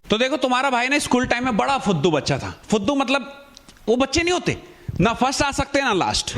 तो देखो तुम्हारा भाई ना स्कूल टाइम में बड़ा फुद्दू बच्चा था। फुद्दू मतलब वो बच्चे नहीं होते ना फर्स्ट आ सकते ना लास्ट,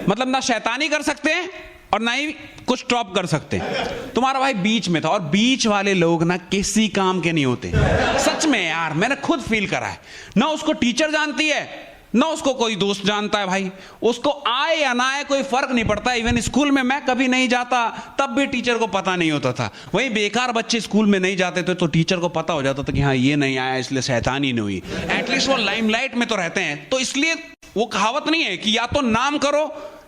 मतलब ना शैतानी कर सकते हैं और ना ही कुछ टॉप कर सकते हैं। तुम्हारा भाई बीच में था, और बीच वाले लोग ना किसी काम के नहीं होते। सच में यार, मैंने खुद फील करा है। ना उसको टीचर जानती है ना उसको कोई दोस्त जानता है भाई। उसको आए या ना आए कोई फर्क नहीं पड़ता। इवन स्कूल में मैं कभी नहीं जाता तब भी टीचर को पता नहीं होता था। वही बेकार बच्चे स्कूल में नहीं जाते थे तो टीचर को पता हो जाता था कि हाँ ये नहीं आया इसलिए शैतानी नहीं हुई। एटलीस्ट वो लाइमलाइट में तो रहते हैं। तो इसलिए वो कहावत नहीं है कि या तो नाम करो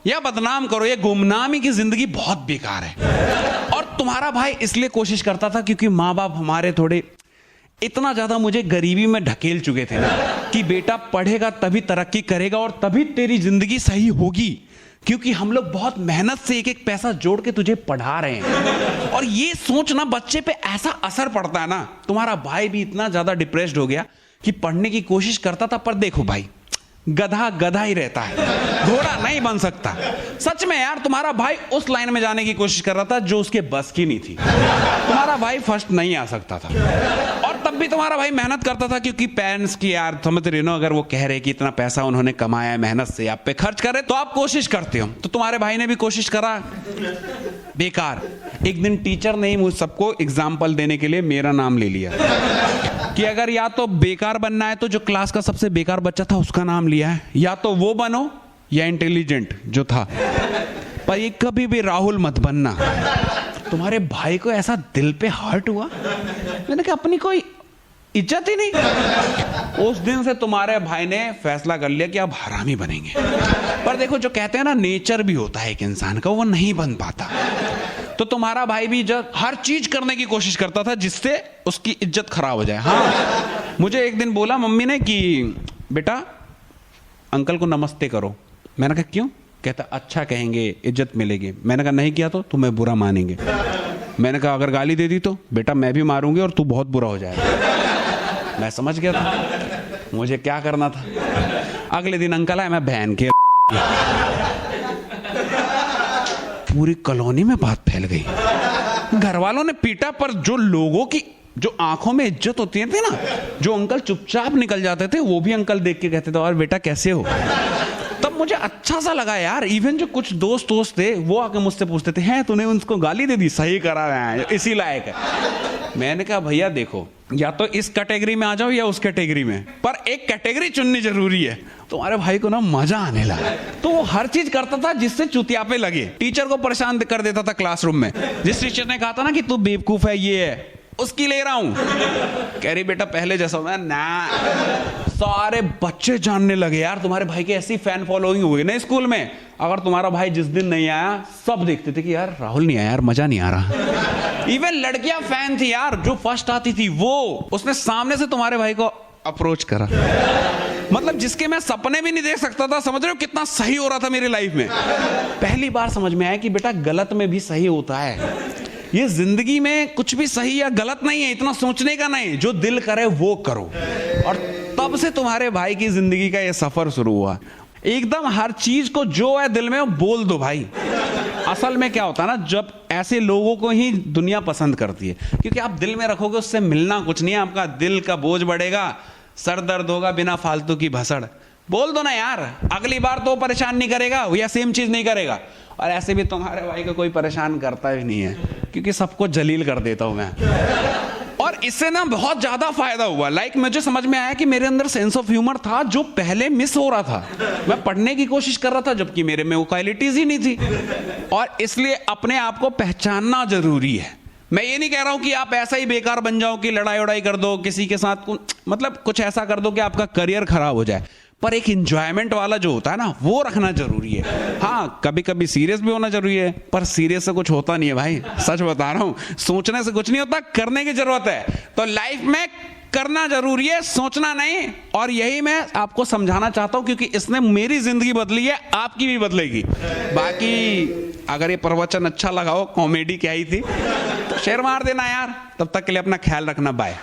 या बदनाम करो। ये गुमनामी की जिंदगी बहुत बेकार है। और तुम्हारा भाई इसलिए कोशिश करता था क्योंकि माँ बाप हमारे थोड़े इतना ज्यादा मुझे गरीबी में ढकेल चुके थे ना कि बेटा पढ़ेगा तभी तरक्की करेगा और तभी तेरी जिंदगी सही होगी, क्योंकि हम लोग बहुत मेहनत से एक एक पैसा जोड़ के तुझे पढ़ा रहे हैं। और ये सोचना बच्चे पे ऐसा असर पड़ता है ना। तुम्हारा भाई भी इतना ज्यादा डिप्रेस्ड हो गया कि पढ़ने की कोशिश करता था, पर देखो भाई गधा गधा ही रहता है, घोड़ा नहीं बन सकता। सच में यार, तुम्हारा भाई उस लाइन में जाने की कोशिश कर रहा था जो उसके बस की नहीं थी। तुम्हारा भाई फर्स्ट नहीं आ सकता था, और तब भी तुम्हारा भाई मेहनत करता था क्योंकि पेरेंट्स की यार समझ रहे हो, अगर वो कह रहे कि इतना पैसा उन्होंने कमाया है मेहनत से, आप पे खर्च करे तो आप कोशिश करते हो। तो तुम्हारे भाई ने भी कोशिश करा, बेकार। एक दिन टीचर ने मुझ सबको एग्जाम्पल देने के लिए मेरा नाम ले लिया कि अगर या तो बेकार बनना है तो जो क्लास का सबसे बेकार बच्चा था उसका नाम लिया है, या तो वो बनो या इंटेलिजेंट जो था, पर ये कभी भी राहुल मत बनना। तुम्हारे भाई को ऐसा दिल पे हर्ट हुआ, मैंने कहा अपनी कोई इज्जत ही नहीं। उस दिन से तुम्हारे भाई ने फैसला कर लिया कि अब हरामी बनेंगे। पर देखो जो कहते हैं ना, नेचर भी होता है एक इंसान का, वो नहीं बन पाता। तो तुम्हारा भाई भी जब हर चीज करने की कोशिश करता था जिससे उसकी इज्जत खराब हो जाए। हाँ, मुझे एक दिन बोला मम्मी ने कि बेटा अंकल को नमस्ते करो। मैंने कहा क्यों? कहता अच्छा कहेंगे, इज्जत मिलेगी। मैंने कहा नहीं किया तो तुम्हें बुरा मानेंगे। मैंने कहा अगर गाली दे दी तो? बेटा मैं भी मारूंगी और तू बहुत बुरा हो जाएगा। मैं समझ गया था मुझे क्या करना था। अगले दिन अंकल आए, मैं बहन के पूरी कॉलोनी में बात फैल गई। घर वालों ने पीटा, पर जो लोगों की जो आंखों में इज्जत होती है ना, जो अंकल चुपचाप निकल जाते थे वो भी अंकल देख के कहते थे और बेटा कैसे हो। तब मुझे अच्छा सा लगा यार। इवन जो कुछ दोस्त थे वो आके मुझसे पूछते थे हैं तूने उनको गाली दे दी, सही करा है, इसी लायक है। मैंने कहा भैया देखो, या तो इस कैटेगरी में आ जाओ या उस कैटेगरी में, पर एक कैटेगरी चुननी जरूरी है। तुम्हारे भाई को ना मजा आने लगा, तो वो हर चीज करता था जिससे चुतियापे लगे। टीचर को परेशान कर देता था क्लासरूम में। जिस टीचर ने कहा था ना कि तू बेवकूफ है, ये है, उसकी ले रहा हूं, कह रही बेटा पहले जैसा मैं ना। सारे बच्चे जानने लगे यार। तुम्हारे भाई की ऐसी फैन फॉलोइंग हुई ना स्कूल में। अगर तुम्हारा भाई जिस दिन नहीं आया सब देखते थे कि यार राहुल नहीं आया यार, मजा नहीं आ रहा। इवन लड़कियां फैन थी यार, जो फर्स्ट आती थी वो, उसने सामने से तुम्हारे भाई को अप्रोच करा, मतलब जिसके मैं सपने भी नहीं देख सकता था। समझ रहे हो कितना सही हो रहा था मेरी लाइफ में। पहली बार समझ में आया कि बेटा गलत में भी सही होता है। ये जिंदगी में कुछ भी सही या गलत नहीं है, इतना सोचने का नहीं, जो दिल करे वो करो। और तब से तुम्हारे भाई की जिंदगी का ये सफर शुरू हुआ। एकदम हर चीज को जो है दिल में बोल दो भाई। असल में क्या होता है ना, जब ऐसे लोगों को ही दुनिया पसंद करती है, क्योंकि आप दिल में रखोगे उससे मिलना कुछ नहीं है। आपका दिल का बोझ बढ़ेगा, सर दर्द होगा बिना फालतू की भसड़। बोल दो ना यार, अगली बार तो परेशान नहीं करेगा या सेम चीज नहीं करेगा। और ऐसे भी तुम्हारे भाई को कोई परेशान करता भी नहीं है, क्योंकि सबको जलील कर देता हूं मैं। और इससे ना बहुत ज्यादा फायदा हुआ। लाइक मुझे समझ में आया कि मेरे अंदर सेंस ऑफ ह्यूमर था जो पहले मिस हो रहा था। मैं पढ़ने की कोशिश कर रहा था जबकि मेरे में वो क्वालिटीज ही नहीं थी। और इसलिए अपने आप को पहचानना जरूरी है। मैं ये नहीं कह रहा हूं कि आप ऐसा ही बेकार बन जाओ कि लड़ाई उड़ाई कर दो किसी के साथ, मतलब कुछ ऐसा कर दो कि आपका करियर खराब हो जाए। पर एक एंजॉयमेंट वाला जो होता है ना, वो रखना जरूरी है। हाँ, कभी कभी सीरियस भी होना जरूरी है, पर सीरियस से कुछ होता नहीं है भाई। सच बता रहा हूं, सोचने से कुछ नहीं होता, करने की जरूरत है। तो लाइफ में करना जरूरी है, सोचना नहीं। और यही मैं आपको समझाना चाहता हूं, क्योंकि इसने मेरी जिंदगी बदली है, आपकी भी बदलेगी। बाकी अगर ये प्रवचन अच्छा लगा हो, कॉमेडी क्या ही थी, तो शेयर मार देना यार। तब तक के लिए अपना ख्याल रखना, बाय।